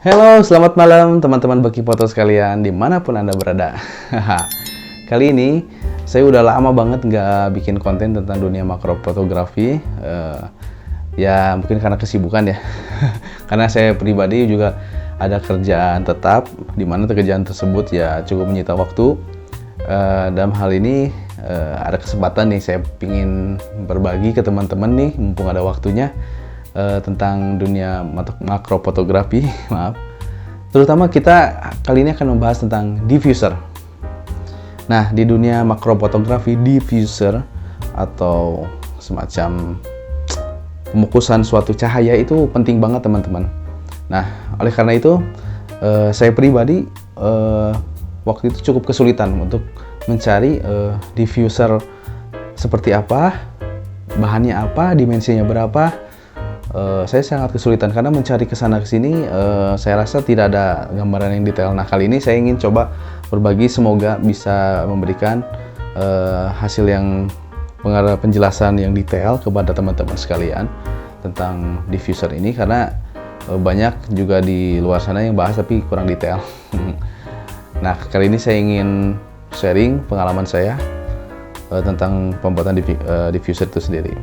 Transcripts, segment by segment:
Halo, selamat malam teman-teman Beki Foto sekalian, dimanapun Anda berada. Kali ini, saya udah lama banget nggak bikin konten tentang dunia makro fotografi. Ya, mungkin karena kesibukan ya. Karena saya pribadi juga ada kerjaan tetap, di mana kerjaan tersebut ya cukup menyita waktu. Dalam hal ini, ada kesempatan nih, saya pingin berbagi ke teman-teman nih, mumpung ada waktunya. Tentang dunia makro fotografi, maaf. Terutama kita kali ini akan membahas tentang diffuser. Nah, di dunia makro fotografi, diffuser atau semacam pemukusan suatu cahaya itu penting banget, teman-teman. Nah, oleh karena itu, saya pribadi waktu itu cukup kesulitan untuk mencari diffuser seperti apa, bahannya apa, dimensinya berapa. Saya sangat kesulitan karena mencari kesana kesini, saya rasa tidak ada gambaran yang detail. Nah, kali ini saya ingin coba berbagi, semoga bisa memberikan hasil yang penjelasan yang detail kepada teman-teman sekalian tentang diffuser ini, karena banyak juga di luar sana yang bahas tapi kurang detail. Nah, kali ini saya ingin sharing pengalaman saya tentang pembuatan diffuser itu sendiri.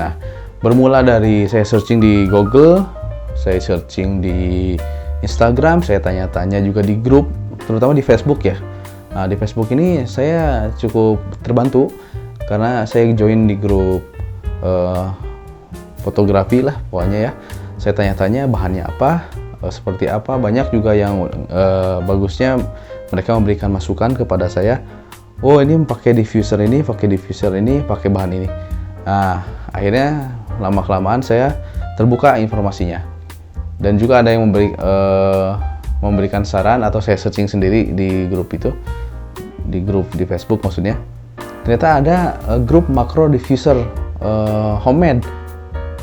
Nah, bermula dari saya searching di Google, saya searching di Instagram, saya tanya-tanya juga di grup, terutama di Facebook ya. Nah, di Facebook ini saya cukup terbantu karena saya join di grup fotografi lah pokoknya ya. Saya tanya-tanya bahannya apa, seperti apa. Banyak juga yang bagusnya mereka memberikan masukan kepada saya. Oh, ini pakai diffuser ini, pakai bahan ini. Nah, akhirnya lama-kelamaan saya terbuka informasinya, dan juga ada yang memberikan saran, atau saya searching sendiri di grup itu, di Facebook maksudnya. Ternyata ada grup makro diffuser homemade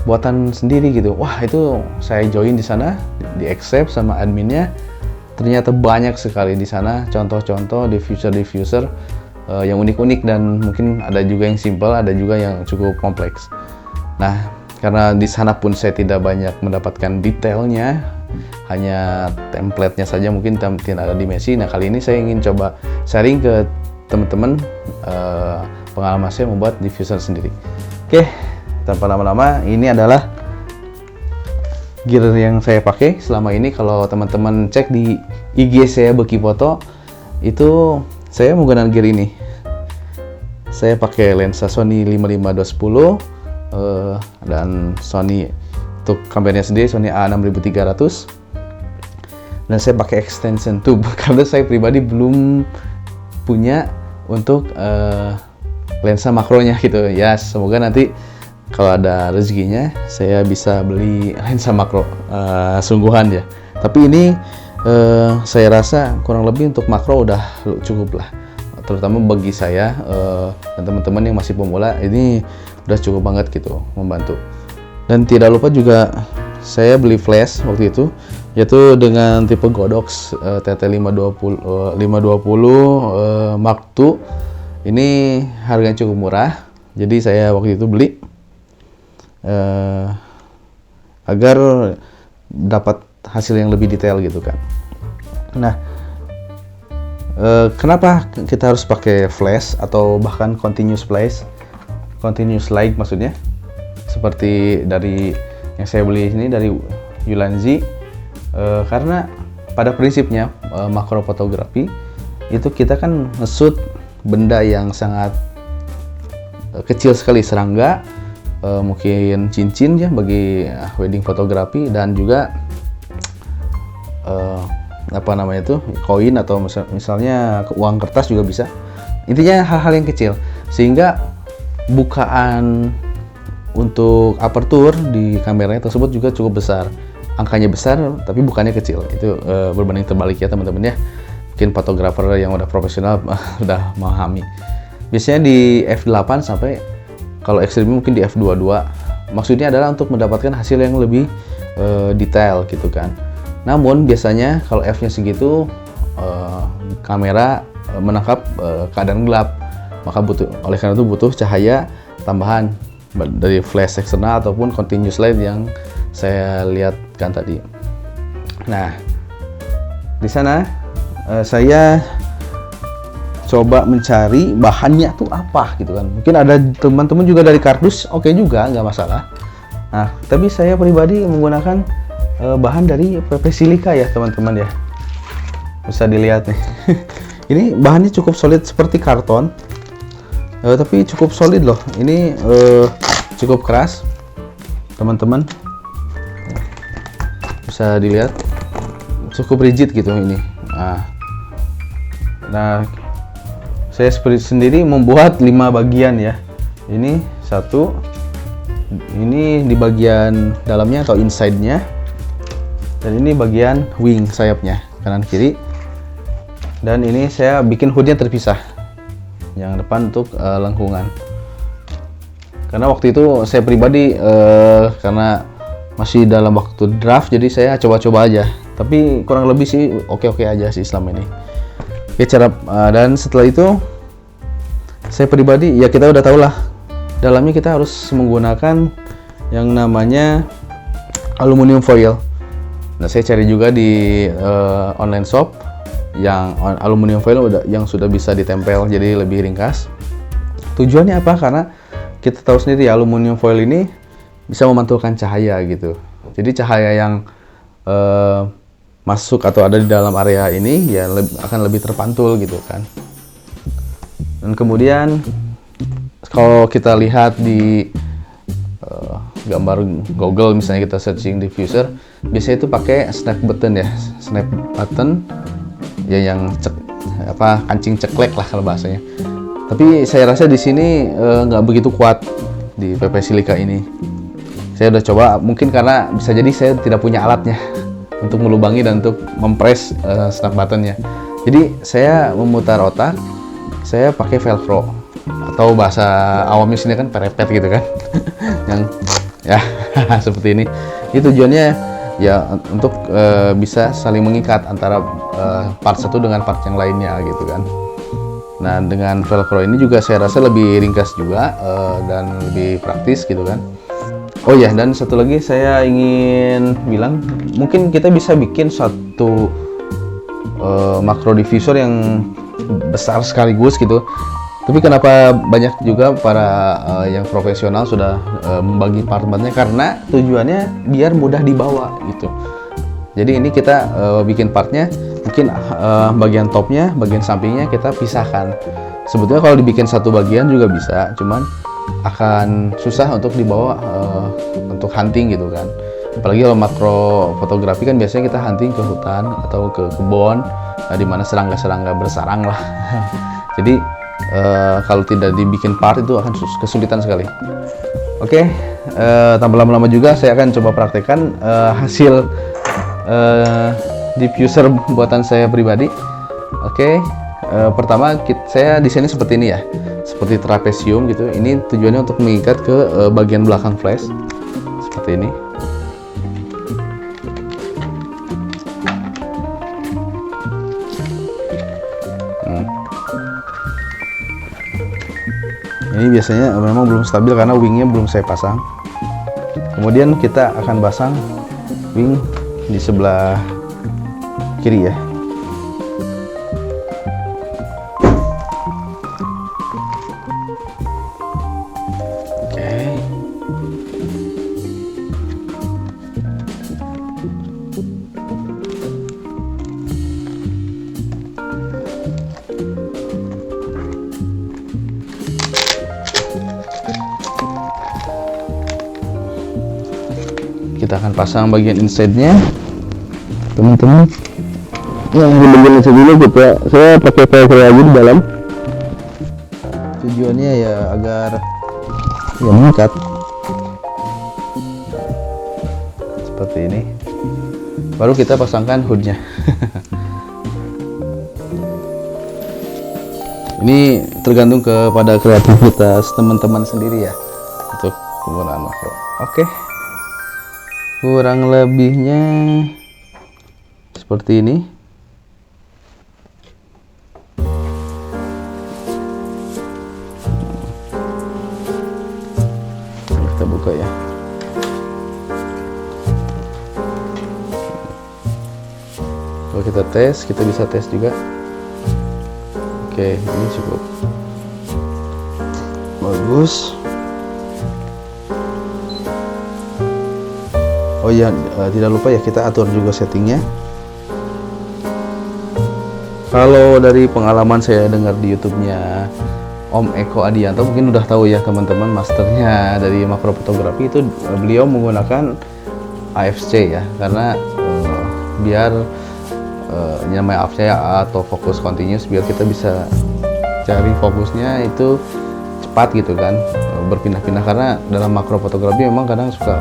buatan sendiri gitu. Wah, itu saya join di sana, di accept sama adminnya. Ternyata banyak sekali di sana contoh-contoh diffuser yang unik-unik, dan mungkin ada juga yang simple, ada juga yang cukup kompleks. Nah, karena di sana pun saya tidak banyak mendapatkan detailnya, hanya template-nya saja, mungkin tidak ada dimensi. Nah, kali ini saya ingin coba sharing ke teman-teman pengalaman saya membuat diffuser sendiri. Oke, tanpa lama-lama, ini adalah gear yang saya pakai selama ini. Kalau teman-teman cek di IG saya Beki Foto, itu saya menggunakan gear ini. Saya pakai lensa Sony 55-210 dan Sony untuk kameranya sendiri Sony A6300, dan saya pakai extension tube karena saya pribadi belum punya untuk lensa makronya gitu ya. Semoga nanti kalau ada rezekinya saya bisa beli lensa makro sungguhan ya. Tapi ini saya rasa kurang lebih untuk makro udah cukup lah, terutama bagi saya dan teman-teman yang masih pemula, ini udah cukup banget gitu membantu. Dan tidak lupa juga saya beli flash waktu itu, yaitu dengan tipe Godox TT520 Mark II. Ini harganya cukup murah, jadi saya waktu itu beli agar dapat hasil yang lebih detail gitu kan. Nah, kenapa kita harus pakai flash atau bahkan continuous light maksudnya, seperti dari yang saya beli ini dari Ulanzi, karena pada prinsipnya makro fotografi itu kita kan nge-shoot benda yang sangat kecil sekali, serangga, mungkin cincin ya bagi wedding fotografi, dan juga koin atau misalnya uang kertas juga bisa. Intinya hal-hal yang kecil, sehingga bukaan untuk aperture di kameranya tersebut juga cukup besar. Angkanya besar tapi bukannya kecil. Itu berbanding terbalik ya teman-teman ya. Mungkin fotografer yang udah profesional udah memahami. Biasanya di f8 sampai kalau ekstrim mungkin di f22. Maksudnya adalah untuk mendapatkan hasil yang lebih detail gitu kan. Namun biasanya kalau f-nya segitu, kamera menangkap keadaan gelap. Maka oleh karena itu butuh cahaya tambahan dari flash eksternal ataupun continuous light yang saya lihatkan tadi. Nah, di sana saya coba mencari bahannya tuh apa gitu kan. Mungkin ada teman-teman juga dari kardus, oke juga, nggak masalah. Nah, tapi saya pribadi menggunakan bahan dari PP Silika ya teman-teman ya. Bisa dilihat nih. Ini bahannya cukup solid seperti karton, tapi cukup solid loh. Ini cukup keras teman-teman. Bisa dilihat cukup rigid gitu ini. Nah, saya sendiri membuat 5 bagian ya. Ini satu, ini di bagian dalamnya atau inside-nya, dan ini bagian wing sayapnya kanan kiri, dan ini saya bikin hoodnya terpisah, yang depan untuk lengkungan. Karena waktu itu saya pribadi karena masih dalam waktu draft, jadi saya coba-coba aja, tapi kurang lebih sih oke-oke aja sih selama ini. Oke, dan setelah itu saya pribadi ya, kita udah tahu lah dalamnya kita harus menggunakan yang namanya aluminium foil. Nah, saya cari juga di online shop yang aluminium foil yang sudah bisa ditempel jadi lebih ringkas. Tujuannya apa? Karena kita tahu sendiri aluminium foil ini bisa memantulkan cahaya gitu. Jadi cahaya yang masuk atau ada di dalam area ini ya akan lebih terpantul gitu kan. Dan kemudian kalau kita lihat di gambar Google, misalnya kita searching diffuser, biasanya itu pakai snap button ya, snap button ya, yang kancing ceklek lah kalau bahasanya. Tapi saya rasa di sini nggak begitu kuat di PP Silika ini. Saya udah coba, mungkin karena bisa jadi saya tidak punya alatnya untuk melubangi dan untuk mempres snap buttonnya. Jadi saya memutar otak, saya pakai velcro atau bahasa awamnya sini kan perepet gitu kan. Yang ya seperti ini. Ini tujuannya ya untuk bisa saling mengikat antara part satu dengan part yang lainnya gitu kan. Nah, dengan velcro ini juga saya rasa lebih ringkas juga dan lebih praktis gitu kan. Oh ya, dan satu lagi saya ingin bilang, mungkin kita bisa bikin satu makro diffuser yang besar sekaligus gitu. Tapi kenapa banyak juga para yang profesional sudah membagi part-partnya, karena tujuannya biar mudah dibawa gitu. Jadi ini kita bikin partnya, mungkin bagian topnya, bagian sampingnya kita pisahkan. Sebetulnya kalau dibikin satu bagian juga bisa, cuman akan susah untuk dibawa untuk hunting gitu kan. Apalagi kalau makro fotografi kan biasanya kita hunting ke hutan atau ke kebun, di mana serangga-serangga bersarang lah. Jadi kalau tidak dibikin part itu akan kesulitan sekali. Oke, tanpa lama-lama juga saya akan coba praktekkan hasil diffuser buatan saya pribadi. Oke, pertama saya desainnya seperti ini ya, seperti trapesium gitu. Ini tujuannya untuk mengikat ke bagian belakang flash seperti ini. Ini biasanya memang belum stabil karena wingnya belum saya pasang. Kemudian kita akan pasang wing di sebelah kiri ya. Kita akan pasang bagian inside-nya, teman-teman. Yang di bagian inside dulu kita, saya pakai velcro lagi di dalam. Tujuannya ya agar ya mengikat seperti ini. Baru kita pasangkan hoodnya. Ini tergantung kepada kreativitas teman-teman sendiri ya untuk penggunaan makro. Oke. Kurang lebihnya seperti ini. Kita buka ya. Coba kita tes, kita bisa tes juga. Oke, ini cukup bagus. Oh iya, tidak lupa ya kita atur juga settingnya. Kalau dari pengalaman saya dengar di YouTube-nya Om Eko Adianto, mungkin udah tahu ya teman-teman, masternya dari makrofotografi itu beliau menggunakan AFC ya, karena biar namanya AFC atau fokus continuous, biar kita bisa cari fokusnya itu cepat gitu kan, berpindah-pindah, karena dalam makrofotografi memang kadang suka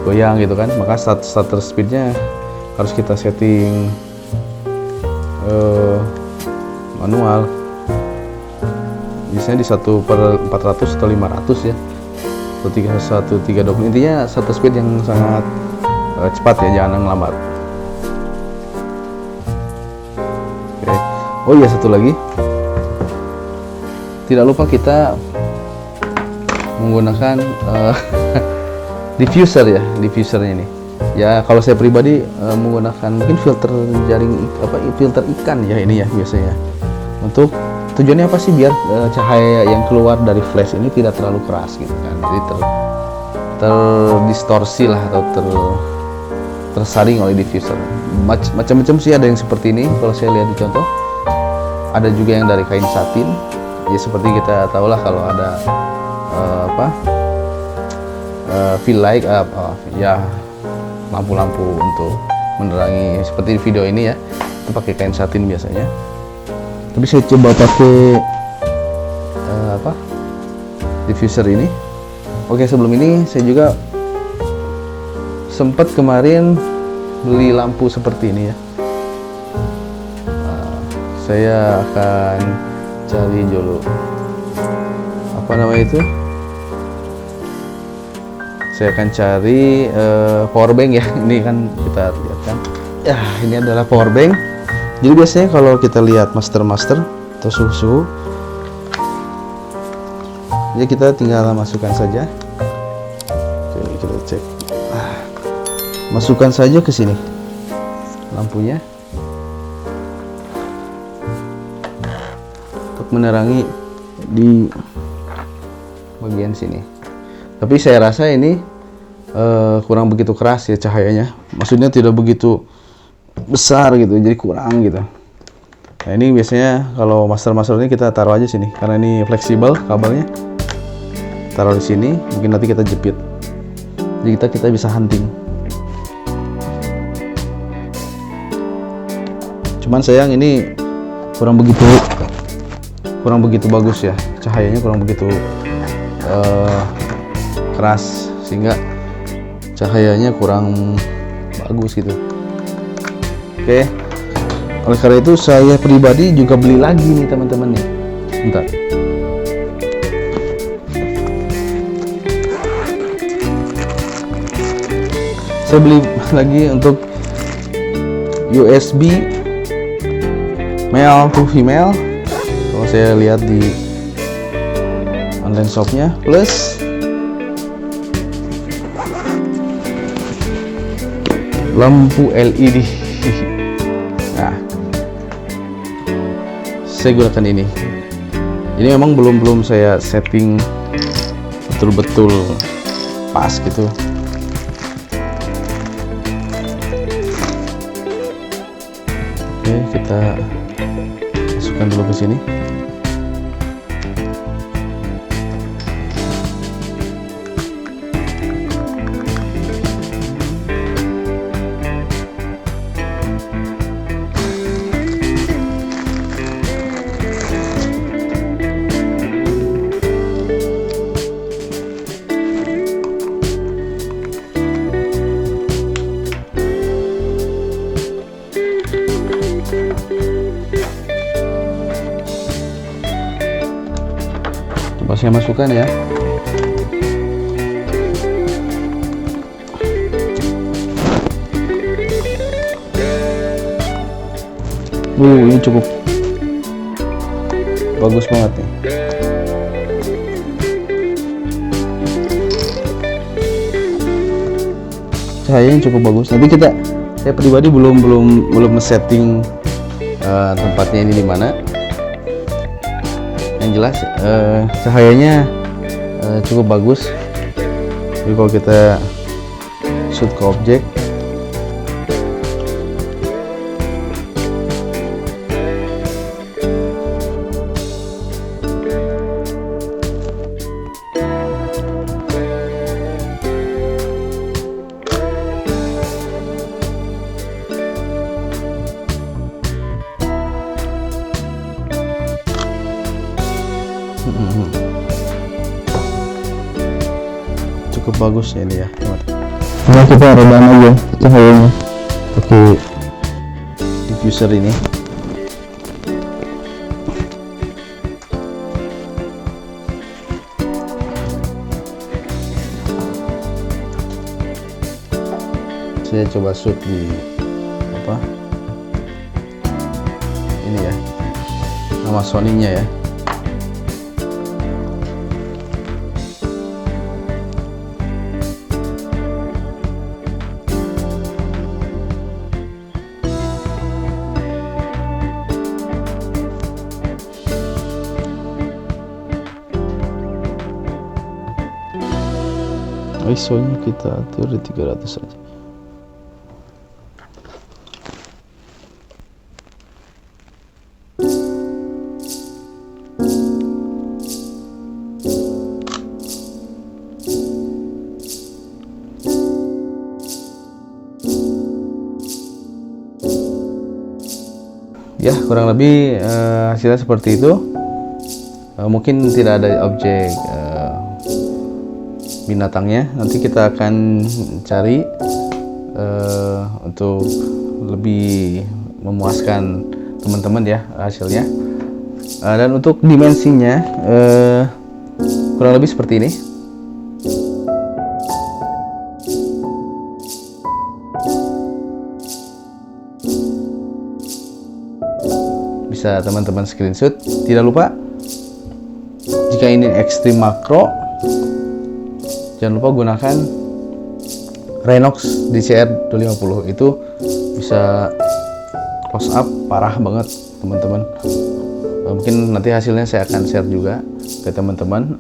goyang gitu kan, maka shutter speednya harus kita setting manual, biasanya di 1/400 atau 500 ya, atau 1/320. Intinya shutter speed yang sangat cepat ya, jangan ngelambat. Oke. Oh iya, satu lagi, tidak lupa kita menggunakan diffuser ya, diffusernya ini ya. Kalau saya pribadi menggunakan mungkin filter jaring filter ikan ya ini ya biasanya. Untuk tujuannya apa sih? Biar cahaya yang keluar dari flash ini tidak terlalu keras gitu kan, jadi terdistorsi lah, atau tersaring oleh diffuser. Macam-macam sih, ada yang seperti ini kalau saya lihat di contoh, ada juga yang dari kain satin ya, seperti kita tahu lah kalau ada fill light ya, lampu-lampu untuk menerangi seperti di video ini ya, itu pakai kain satin biasanya. Tapi saya coba pakai diffuser ini. Oke, sebelum ini saya juga sempat kemarin beli lampu seperti ini ya. Saya akan cari dulu apa namanya itu. Saya akan cari power bank ya. Ini kan kita lihat kan. Ya, ini adalah power bank. Jadi biasanya kalau kita lihat master atau suhu, ya kita tinggal masukkan saja. Oke, kita cek. Masukkan saja ke sini lampunya untuk menerangi di bagian sini. Tapi saya rasa ini kurang begitu keras ya cahayanya. Maksudnya tidak begitu besar gitu, jadi kurang gitu. Nah, ini biasanya kalau master ini kita taruh aja sini, karena ini fleksibel kabelnya. Taruh di sini, mungkin nanti kita jepit. Jadi kita bisa hunting. Cuman sayang ini kurang begitu bagus ya, cahayanya kurang begitu keras, sehingga cahayanya kurang bagus gitu. Oke, oleh karena itu saya pribadi juga beli lagi nih teman-teman nih. Bentar. Saya beli lagi untuk USB male to female. Kalau saya lihat di online shopnya, plus lampu LED. Nah, saya gunakan ini. Ini memang belum saya setting betul-betul pas gitu. Oke, kita masukkan dulu ke sini. Coba saya masukkan ya. Ini cukup bagus banget nih. Cahayanya cukup bagus. Nanti kita Saya pribadi belum setting tempatnya ini di mana. Yang jelas cahayanya cukup bagus. Jadi kalau kita shoot ke objek, cukup bagus ya ini ya teman-teman. Nah, kita redam aja cahayanya pakai Diffuser ini. Saya coba shoot di apa ini ya, nama Sony-nya ya. ISO-nya kita atur di 300 saja. Ya, kurang lebih hasilnya seperti itu. Mungkin tidak ada objek binatangnya. Nanti kita akan cari untuk lebih memuaskan teman-teman ya hasilnya. Dan untuk dimensinya kurang lebih seperti ini. Bisa teman-teman screenshot. Tidak lupa, jika ini extreme makro, jangan lupa gunakan Renox DCR 250. Itu bisa close up parah banget teman-teman. Mungkin nanti hasilnya saya akan share juga ke teman-teman.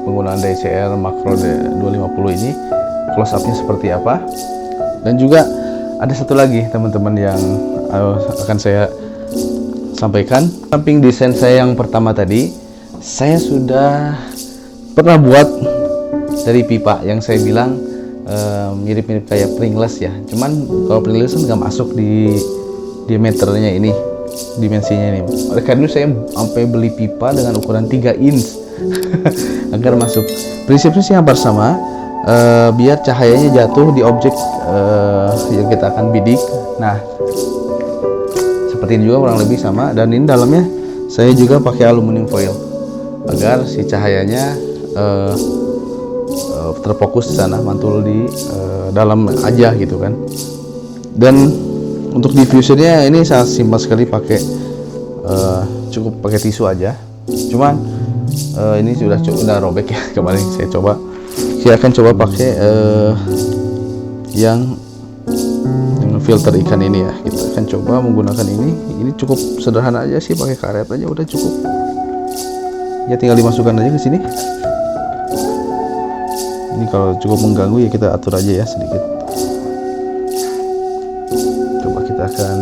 Penggunaan DCR makro 250 ini close upnya seperti apa. Dan juga ada satu lagi teman-teman yang akan saya sampaikan. Samping desain saya yang pertama tadi, saya sudah pernah buat dari pipa yang saya bilang mirip-mirip kayak Pringles ya. Cuman kalau Pringles kan nggak masuk di diameternya ini, dimensinya ini. Oleh karena itu saya sampai beli pipa dengan ukuran 3 inch agar masuk. Prinsipnya sih hampir sama, biar cahayanya jatuh di objek yang kita akan bidik. Nah, seperti ini juga kurang lebih sama. Dan ini dalamnya saya juga pakai aluminium foil agar si cahayanya terfokus di sana, mantul di dalam aja gitu kan. Dan untuk diffusernya ini sangat simpel sekali, pakai cukup pakai tisu aja. Cuman ini sudah robek ya kemarin saya coba. Saya akan coba pakai yang filter ikan ini ya. Kita akan coba menggunakan ini. Ini cukup sederhana aja sih, pakai karet aja udah cukup. Ya tinggal dimasukkan aja ke sini. Ini kalau cukup mengganggu ya kita atur aja ya sedikit. Coba kita akan.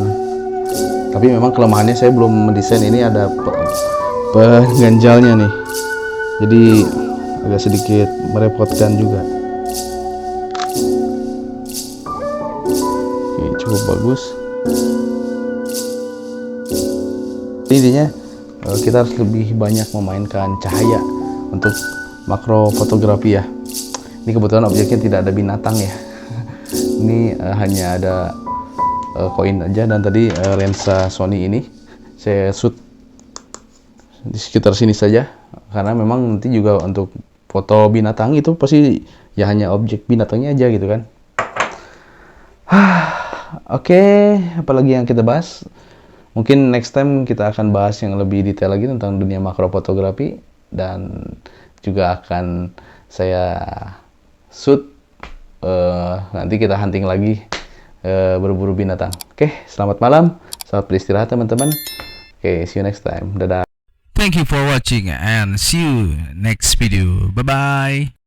Tapi memang kelemahannya saya belum mendesain ini, ada pengganjalnya nih. Jadi agak sedikit merepotkan juga. Cukup bagus. Intinya kita harus lebih banyak memainkan cahaya untuk makro fotografi ya. Ini kebetulan objeknya tidak ada binatang ya. Ini hanya ada koin aja. Dan tadi lensa Sony ini saya shoot di sekitar sini saja, karena memang nanti juga untuk foto binatang itu pasti ya hanya objek binatangnya aja gitu kan. Oke, apalagi yang kita bahas? Mungkin next time kita akan bahas yang lebih detail lagi tentang dunia makro fotografi, dan juga akan saya shoot nanti kita hunting lagi berburu binatang. Oke, selamat malam, selamat beristirahat teman-teman. Oke, see you next time. Dadah. Thank you for watching and see you next video. Bye bye.